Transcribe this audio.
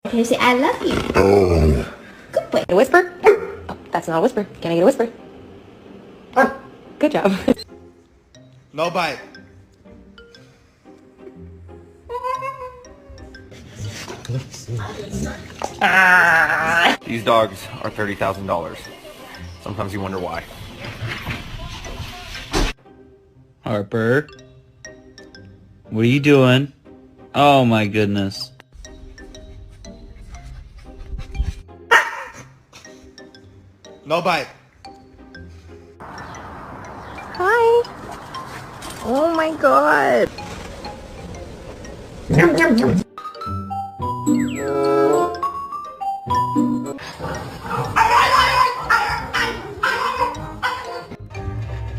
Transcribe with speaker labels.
Speaker 1: Can you say I love you? Good boy.
Speaker 2: A whisper? Oh, that's not a whisper. Can I get a whisper? Good job.
Speaker 3: No bite.
Speaker 4: These dogs are $30,000. Sometimes you wonder why.
Speaker 5: Harper, what are you doing? Oh my goodness.
Speaker 3: No bite.
Speaker 2: Hi. Oh my god.